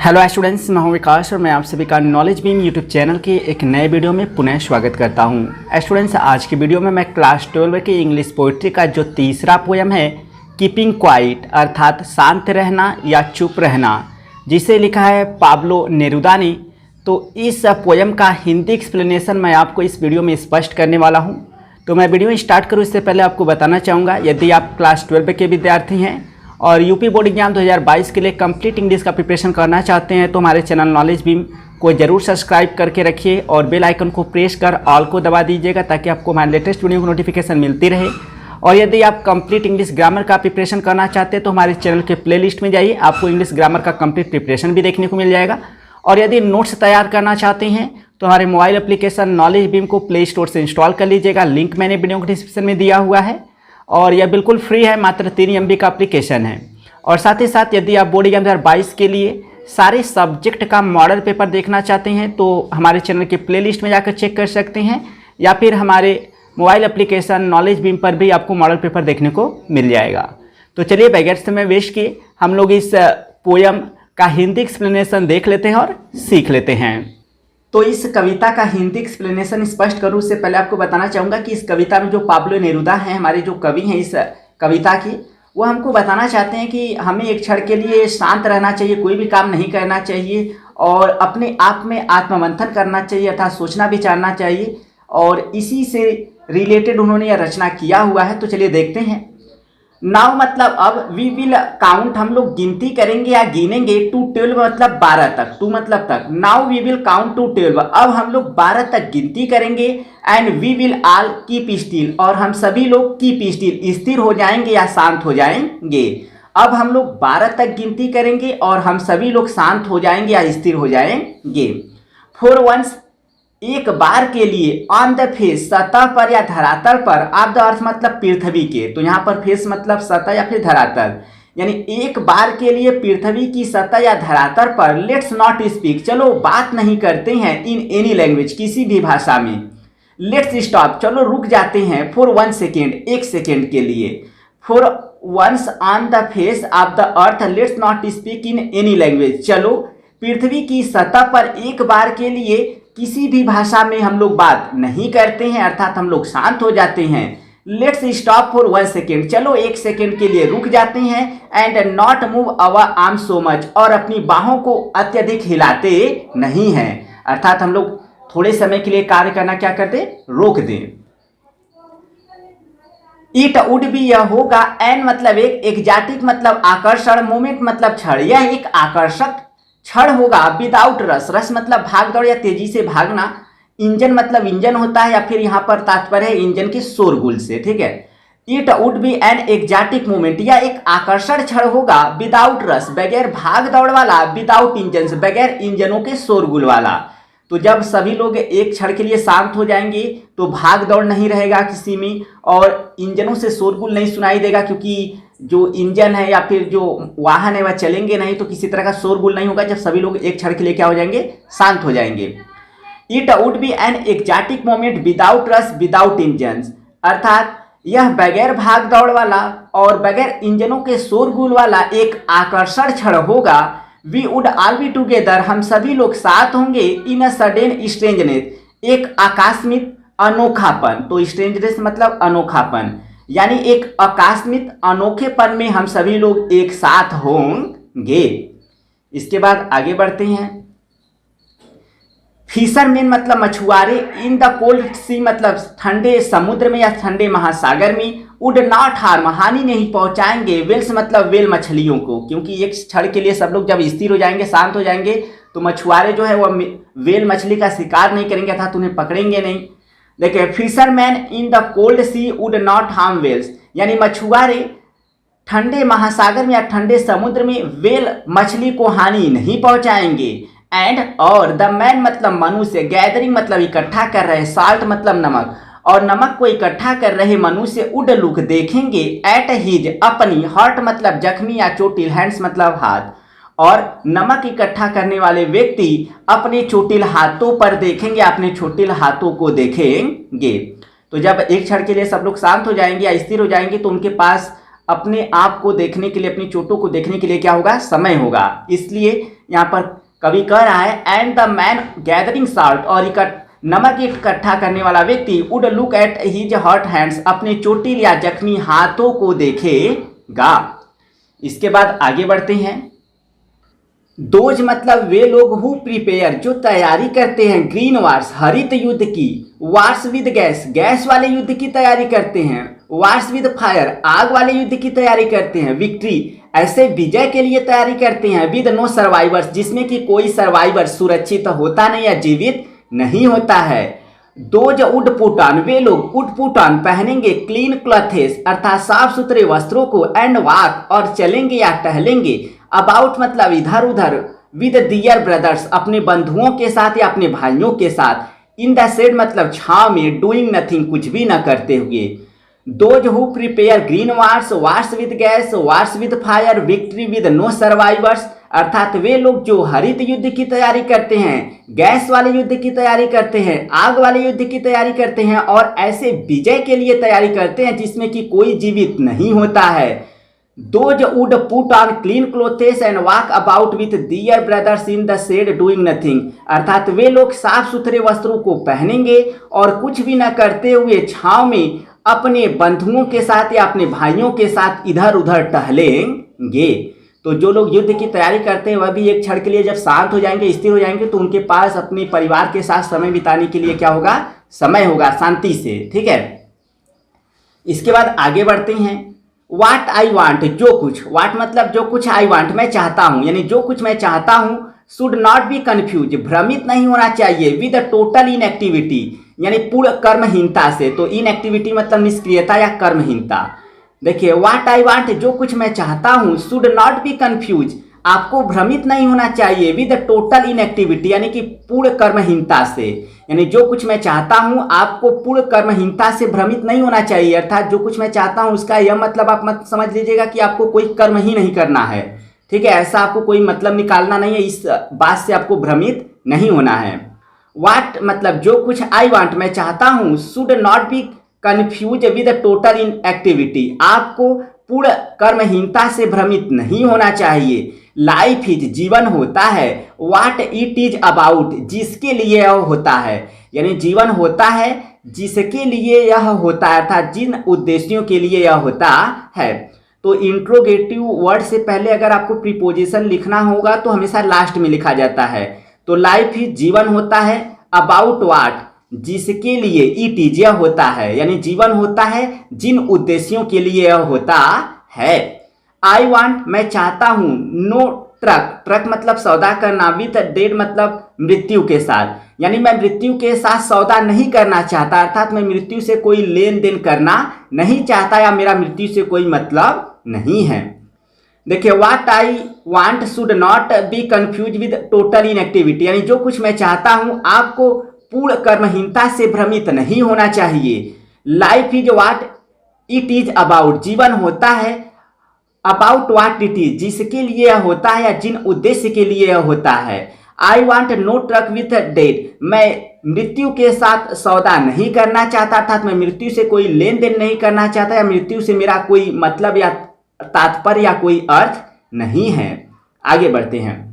Hello students, मैं हूं विकास और मैं आप सभी का नॉलेज बीम यूट्यूब चैनल के एक नए वीडियो में पुनः स्वागत करता हूं। स्टूडेंट्स, आज की वीडियो में मैं क्लास 12 की इंग्लिश पोइट्री का जो तीसरा पोयम है कीपिंग क्वाइट अर्थात शांत रहना या चुप रहना, जिसे लिखा है पाब्लो नेरुदा ने, तो इस पोयम का हिंदी एक्सप्लेनेशन मैं आपको इस वीडियो में स्पष्ट करने वाला हूँ। तो मैं वीडियो स्टार्ट करूँ इससे पहले आपको बताना चाहूँगा, यदि आप क्लास 12 के विद्यार्थी हैं और यूपी बोर्ड एग्जाम 2022 के लिए कंप्लीट इंग्लिश का प्रिपरेशन करना चाहते हैं तो हमारे चैनल नॉलेज बीम को जरूर सब्सक्राइब करके रखिए और बेल आइकन को प्रेस कर ऑल को दबा दीजिएगा ताकि आपको हमारे लेटेस्ट वीडियो की नोटिफिकेशन मिलती रहे। और यदि आप कंप्लीट इंग्लिश ग्रामर का प्रिपरेशन करना चाहते हैं तो हमारे चैनल के प्लेलिस्ट में जाइए, आपको इंग्लिश ग्रामर का कंप्लीट प्रिपरेशन भी देखने को मिल जाएगा। और यदि नोट्स तैयार करना चाहते हैं तो हमारे मोबाइल एप्लीकेशन नॉलेज बीम को प्ले स्टोर से इंस्टॉल कर लीजिएगा, लिंक मैंने वीडियो के डिस्क्रिप्शन में दिया हुआ है और यह बिल्कुल फ्री है, मात्र 3 MB का एप्लीकेशन है। और साथ ही साथ यदि आप बोर्ड एग्जाम 2022 के लिए सारे सब्जेक्ट का मॉडल पेपर देखना चाहते हैं तो हमारे चैनल के प्लेलिस्ट में जाकर चेक कर सकते हैं या फिर हमारे मोबाइल एप्लीकेशन नॉलेज बीम पर भी आपको मॉडल पेपर देखने को मिल जाएगा। तो चलिए बगैर समय वेस्ट किए हम लोग इस पोयम का हिंदी एक्सप्लेनेशन देख लेते हैं और सीख लेते हैं। तो इस कविता का हिंदी एक्सप्लेनेशन स्पष्ट करूँ उससे पहले आपको बताना चाहूँगा कि इस कविता में जो पाब्लो नेरुदा हैं, हमारे जो कवि हैं इस कविता की, वो हमको बताना चाहते हैं कि हमें एक क्षण के लिए शांत रहना चाहिए, कोई भी काम नहीं करना चाहिए और अपने आप में आत्ममंथन करना चाहिए अर्थात सोचना विचारना चाहिए। और इसी से रिलेटेड उन्होंने यह रचना किया हुआ है। तो चलिए देखते हैं। नाउ मतलब अब, वी विल काउंट हम लोग गिनती करेंगे या गिनेंगे टू 12 मतलब 12 तक, टू मतलब तक। Now we will count to 12, अब हम लोग 12 तक गिनती करेंगे। And we will all keep still, और हम सभी लोग कीप स्टिल स्थिर हो जाएंगे या शांत हो जाएंगे। अब हम लोग 12 तक गिनती करेंगे और हम सभी लोग शांत हो जाएंगे या स्थिर हो जाएंगे। फॉर वंस एक बार के लिए, ऑन द फेस सतह पर या धरातल पर, ऑफ द अर्थ मतलब पृथ्वी के, तो यहाँ पर फेस मतलब सतह या फिर धरातल, यानी एक बार के लिए पृथ्वी की सतह या धरातल पर, लेट्स नॉट स्पीक चलो बात नहीं करते हैं, इन एनी लैंग्वेज किसी भी भाषा में, लेट्स स्टॉप चलो रुक जाते हैं, फॉर 1 सेकेंड एक सेकेंड के लिए, for once on the face of the earth let's not speak in any language, चलो पृथ्वी की सतह पर एक बार के लिए किसी भी भाषा में हम लोग बात नहीं करते हैं अर्थात हम लोग शांत हो जाते हैं। लेट्स स्टॉप फॉर 1 सेकेंड चलो एक सेकेंड के लिए रुक जाते हैं। And not move our arm so much, और अपनी बाहों को अत्यधिक हिलाते नहीं हैं अर्थात हम लोग थोड़े समय के लिए कार्य करना क्या करते, रोक दें। इट वुड बी यह होगा, एन मतलब एक, एग्जैटिक मतलब आकर्षण, मोमेंट मतलब क्षण, यह एक आकर्षक क्षण होगा। विदाउट रस, रस मतलब भाग दौड़ या तेजी से भागना, इंजन मतलब इंजन होता है या फिर यहाँ पर तात्पर्य है इंजन के शोरगुल से, ठीक है। It would be an exotic moment, यह एक आकर्षण क्षण होगा। विदाउट रस बगैर भाग दौड़ वाला, विदाउट इंजन बगैर इंजनों के शोरगुल वाला। तो जब सभी लोग एक क्षण के लिए शांत हो जाएंगे तो भाग दौड़ नहीं रहेगा किसी में और इंजनों से शोरगुल नहीं सुनाई देगा, क्योंकि जो इंजन है या फिर जो वाहन है वह चलेंगे नहीं तो किसी तरह का शोरगुल नहीं होगा जब सभी लोग एक क्षण के लिए क्या हो जाएंगे, शांत हो जाएंगे। It would be an exotic moment without रस विदाउट इंजन, अर्थात यह बगैर भाग दौड़ वाला और बगैर इंजनों के शोरगुल वाला एक आकर्षण क्षण होगा। We would all be together, हम सभी लोग साथ होंगे। इन अ सडन स्ट्रेंजनेस, एक आकस्मिक अनोखापन, तो स्ट्रेंजनेस मतलब अनोखापन, यानी एक आकस्मिक अनोखेपन में हम सभी लोग एक साथ होंगे। इसके बाद आगे बढ़ते हैं। फिशरमैन मतलब मछुआरे, इन द कोल्ड सी मतलब ठंडे समुद्र में या ठंडे महासागर में, वुड नॉट हार्म हानि नहीं पहुंचाएंगे, वेल्स मतलब वेल मछलियों को, क्योंकि एक क्षण के लिए सब लोग जब स्थिर हो जाएंगे शांत हो जाएंगे तो मछुआरे जो है वह वेल मछली का शिकार नहीं करेंगे अर्थात उन्हें पकड़ेंगे नहीं। देखिए, fishermen in the cold sea would not harm whales, यानी मछुआरे ठंडे महासागर में या ठंडे समुद्र में वेल मछली को हानि नहीं पहुंचाएंगे। एंड और द मैन मतलब मनुष्य, गैदरिंग मतलब इकट्ठा कर रहे, साल्ट मतलब नमक, और नमक को इकट्ठा कर रहे मनुष्य वुड लुक देखेंगे, एट हिज अपनी, हर्ट मतलब जख्मी या चोटिल, हैंड्स मतलब हाथ, और नमक इकट्ठा करने वाले व्यक्ति अपने चोटिल हाथों पर देखेंगे, अपने चोटिल हाथों को देखेंगे। तो जब एक क्षण के लिए सब लोग शांत हो जाएंगे या स्थिर हो जाएंगे तो उनके पास अपने आप को देखने के लिए, अपनी चोटों को देखने के लिए क्या होगा, समय होगा। इसलिए यहाँ पर कवि कह रहा है and the man gathering salt, और नमक इकट्ठा करने वाला व्यक्ति would look at his hot hands, अपने चोटिल या जख्मी हाथों को देखेगा। इसके बाद आगे बढ़ते हैं। दोज मतलब वे लोग हु प्रिपेयर, जो तैयारी करते हैं, ग्रीन वार्स हरित युद्ध की, वार्स विद गैस गैस वाले युद्ध की तैयारी करते हैं, वार्स विद फायर आग वाले युद्ध की तैयारी करते हैं, विक्ट्री ऐसे विजय के लिए तैयारी करते हैं, विद नो सर्वाइवर्स जिसमें कि कोई सर्वाइवर सुरक्षित होता नहीं या जीवित नहीं होता है। Those would put on way लोग वुड पुट ऑन पहनेंगे, क्लीन क्लॉथेस अर्थात साफ सुथरे वस्त्रों को, एंड वॉक और चलेंगे या टहलेंगे, अबाउट मतलब इधर उधर, विद दियर ब्रदर्स अपने बंधुओं के साथ या अपने भाइयों के साथ, इन द शेड मतलब छाव में, डूइंग नथिंग कुछ भी न करते हुए। Those who prepare green wars, wars with gas, wars with fire, victory with no survivors अर्थात वे लोग जो हरित युद्ध की तैयारी करते हैं, गैस वाले युद्ध की तैयारी करते हैं, आग वाले युद्ध की तैयारी करते हैं और ऐसे विजय के लिए तैयारी करते हैं जिसमें कि कोई जीवित नहीं होता है। Those would put on clean clothes and walk about with their brothers in the shade doing nothing अर्थात वे लोग साफ सुथरे वस्त्रों को पहनेंगे और कुछ भी न करते हुए छांव में अपने बंधुओं के साथ या अपने भाइयों के साथ इधर उधर टहलेंगे। तो जो लोग युद्ध की तैयारी करते हैं वह भी एक क्षण के लिए जब शांत हो जाएंगे, स्थिर हो जाएंगे, तो उनके पास अपने परिवार के साथ समय बिताने के लिए क्या होगा, समय होगा शांति से। ठीक है, इसके बाद आगे बढ़ते हैं। वाट आई वांट जो कुछ, वाट मतलब जो कुछ, आई वांट मैं चाहता हूं, यानी जो कुछ मैं चाहता हूं, शुड नॉट बी कंफ्यूज भ्रमित नहीं होना चाहिए, विद टोटल इनएक्टिविटी यानी पूर्ण कर्महीनता से। तो इनएक्टिविटी मतलब निष्क्रियता या कर्महीनता। देखिए वाट आई वांट जो कुछ मैं चाहता हूं, शुड नॉट बी कंफ्यूज आपको भ्रमित नहीं होना चाहिए, विद टोटल इनएक्टिविटी यानी कि पूर्ण कर्महीनता से, यानी जो कुछ मैं चाहता हूं आपको पूर्ण कर्महीनता से भ्रमित नहीं होना चाहिए। अर्थात जो कुछ मैं चाहता हूं उसका यह मतलब आप मत समझ लीजिएगा कि आपको कोई कर्म ही नहीं करना है। ठीक है, ऐसा आपको कोई मतलब निकालना नहीं है, इस बात से आपको भ्रमित नहीं होना है। वाट मतलब जो कुछ, आई वांट मैं चाहता हूं, should not be confuse with total inactivity आपको पूर्ण कर्महीनता से भ्रमित नहीं होना चाहिए। लाइफ इज जीवन होता है, वाट इट इज अबाउट जिसके लिए यह होता है, यानी जीवन होता है जिसके लिए यह होता है अर्थात जिन उद्देश्यों के लिए यह होता है। तो इंट्रोगेटिव वर्ड से पहले अगर आपको प्रीपोजिशन लिखना होगा तो हमेशा लास्ट में लिखा जाता है। तो लाइफ ही जीवन होता है, अबाउट वाट जिसके लिए, इट इज यह होता है, यानी जीवन होता है जिन उद्देश्यों के लिए यह होता है। आई वांट मैं चाहता हूं, नो ट्रक, ट्रक मतलब सौदा करना, विथ डेड मतलब मृत्यु के साथ, यानी मैं मृत्यु के साथ सौदा नहीं करना चाहता अर्थात मैं मृत्यु से कोई लेन देन करना नहीं चाहता या मेरा मृत्यु से कोई मतलब नहीं है। देखिए what I want should not be confuse with total inactivity यानी जो कुछ मैं चाहता हूं आपको पूर्ण कर्महीनता से भ्रमित नहीं होना चाहिए। Life is what it is about जीवन होता है अबाउट व्हाट इट इज जिसके लिए यह होता है या जिन उद्देश्य के लिए यह होता है। I want no truck with dead मैं मृत्यु के साथ सौदा नहीं करना चाहता अर्थात मैं मृत्यु से कोई लेन देन नहीं करना चाहता या मृत्यु से मेरा कोई मतलब या तात्पर्य या कोई अर्थ नहीं है। आगे बढ़ते हैं।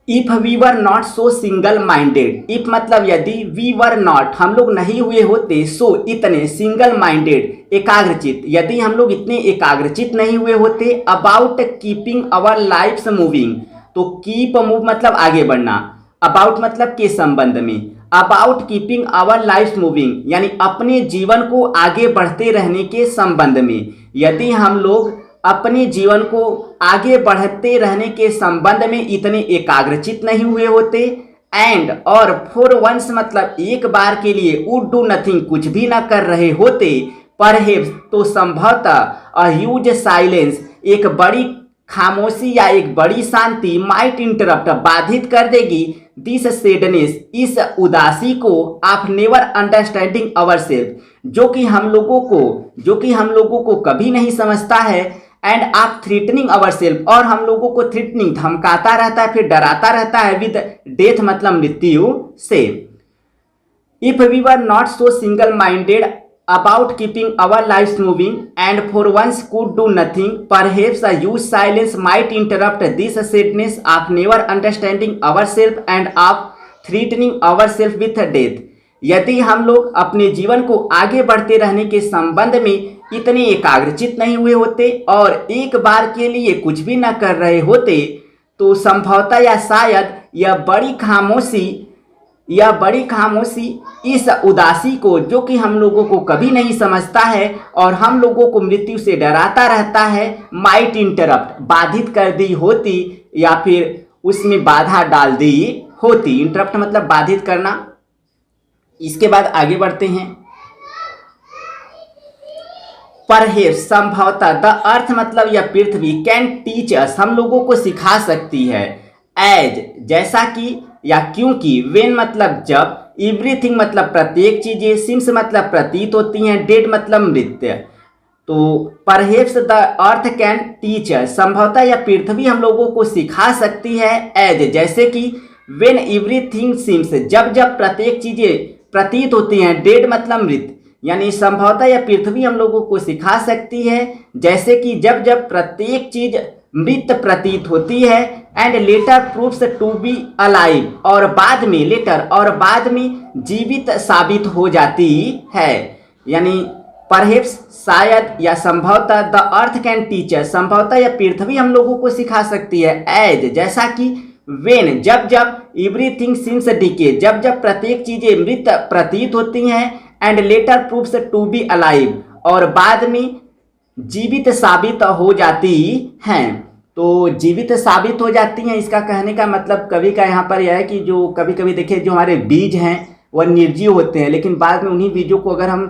If we were not so single minded, if मतलब यदि, वी वर नॉट हम लोग नहीं हुए होते, सो इतने, सिंगल माइंडेड एकाग्रचित यदि हम लोग इतने एकाग्रचित नहीं हुए होते, about keeping our lives moving तो कीप मूव मतलब आगे बढ़ना, अबाउट मतलब के संबंध में, about keeping our life moving यानी अपने जीवन को आगे बढ़ते रहने के संबंध में, यदि हम लोग अपने जीवन को आगे बढ़ते रहने के संबंध में इतने एकाग्रचित नहीं हुए होते, एंड और फॉर वंस मतलब एक बार के लिए, वुड डू नथिंग कुछ भी ना कर रहे होते, परहेप्स तो संभवतः, अ ह्यूज साइलेंस एक बड़ी खामोशी या एक बड़ी शांति, माइट इंटरप्ट बाधित कर देगी, दिस सैडनेस इस उदासी को, आप नेवर अंडरस्टैंडिंग अवर सेल्फ जो कि हम लोगों को कभी नहीं समझता है, एंड आप थ्रेटनिंग अवर सेल्फ और हम लोगों को थ्रेटनिंग धमकाता रहता है फिर डराता रहता है, विद डेथ मतलब मृत्यु से। If we were not so single minded about keeping our lives moving and for once could do nothing. Perhaps a huge silence might interrupt this sadness of never understanding ourselves and of threatening ourselves with death. यदि हम लोग अपने जीवन को आगे बढ़ते रहने के संबंध में इतने एकाग्रचित नहीं हुए होते और एक बार के लिए कुछ भी न कर रहे होते तो संभवतः या शायद यह बड़ी खामोशी इस उदासी को, जो कि हम लोगों को कभी नहीं समझता है और हम लोगों को मृत्यु से डराता रहता है, माइट इंटरप्ट बाधित कर दी होती या फिर उसमें बाधा डाल दी होती। इंटरप्ट मतलब बाधित करना। इसके बाद आगे बढ़ते हैं। परहेप्स संभवतः, द अर्थ मतलब यह पृथ्वी, कैन टीच अस हम लोगों को सिखा सकती है, एज जैसा कि या क्योंकि, वेन मतलब जब, एवरीथिंग मतलब प्रत्येक चीजें, सिम्स मतलब प्रतीत होती हैं, डेड मतलब मृत। तो perhaps the earth can teach संभवतः यह पृथ्वी हम लोगों को सिखा सकती है, एज जैसे कि, वेन एवरीथिंग सिम्स जब जब प्रत्येक चीजें प्रतीत होती हैं, डेड मतलब मृत। यानी संभवतः यह पृथ्वी हम लोगों को सिखा सकती है जैसे कि जब जब प्रत्येक चीज मृत प्रतीत होती है, and later proves to be alive और बाद में, लेटर और बाद में जीवित साबित हो जाती है। यानी परहेप्स शायद या संभवतः, द अर्थ कैन टीच संभवतः यह पृथ्वी हम लोगों को सिखा सकती है, एज जैसा कि, वेन जब जब, एवरीथिंग सीम्स डीके जब जब प्रत्येक चीजें मृत प्रतीत होती हैं, and later proves to be alive और बाद में जीवित साबित हो जाती हैं। तो जीवित साबित हो जाती हैं, इसका कहने का मतलब कवि का यहाँ पर यह है कि जो कभी कभी देखिए जो हमारे बीज हैं वह निर्जीव होते हैं, लेकिन बाद में उन्हीं बीजों को अगर हम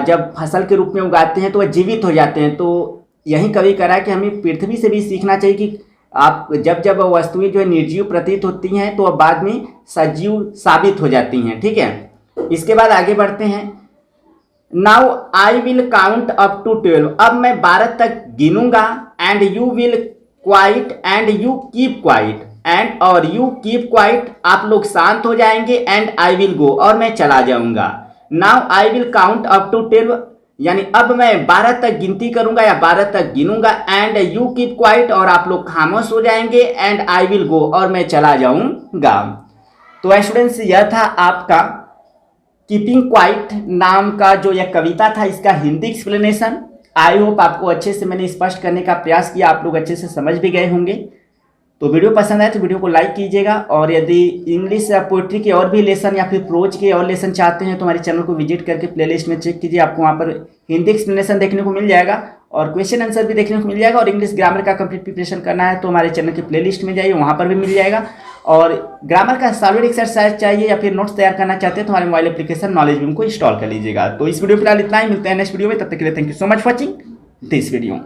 जब फसल के रूप में उगाते हैं तो वह जीवित हो जाते हैं। तो यही कवि कह रहा है कि हमें पृथ्वी से भी सीखना चाहिए कि आप जब जब वस्तुएं जो है निर्जीव प्रतीत होती हैं तो वह बाद में सजीव साबित हो जाती हैं। ठीक है, इसके बाद आगे बढ़ते हैं। Now I will count up to 12 अब मैं 12 तक गिनूंगा, and you will quiet and you keep quiet, and और यू कीप क्वाइट आप लोग शांत हो जाएंगे, एंड आई विल गो और मैं चला जाऊंगा। Now I will count up to 12 यानी अब मैं 12 तक गिनती करूंगा या 12 तक गिनूंगा, एंड यू कीप क्वाइट और आप लोग खामोश हो जाएंगे, एंड आई विल गो और मैं चला जाऊंगा। तो स्टूडेंट्स, यह था आपका कीपिंग क्वाइट नाम का जो यह कविता था, इसका हिंदी एक्सप्लेनेशन। आई होप आपको अच्छे से मैंने स्पष्ट करने का प्रयास किया, आप लोग अच्छे से समझ भी गए होंगे। तो वीडियो पसंद आए तो वीडियो को लाइक कीजिएगा, और यदि इंग्लिश या पोइट्री के और भी लेसन या फिर प्रोज के और लेसन चाहते हैं तो हमारे चैनल को विजिट करके प्लेलिस्ट में चेक कीजिए, आपको वहाँ पर हिंदी एक्सप्लेनेशन देखने को मिल जाएगा और क्वेश्चन आंसर भी देखने को मिल जाएगा। और इंग्लिश ग्रामर का कंप्लीट प्रिपरेशन करना है तो हमारे चैनल की प्लेलिस्ट में जाइए, वहाँ पर भी मिल जाएगा। और ग्रामर का सॉलिड एक्सरसाइज चाहिए या फिर नोट्स तैयार करना चाहते हैं तो हमारे मोबाइल एप्लीकेशन नॉलेज बीम को इंस्टॉल कर लीजिएगा। तो इस वीडियो फिलहाल इतना ही, मिलते हैं नेक्स्ट वीडियो में, तब तक के लिए thank you so much for watching this video.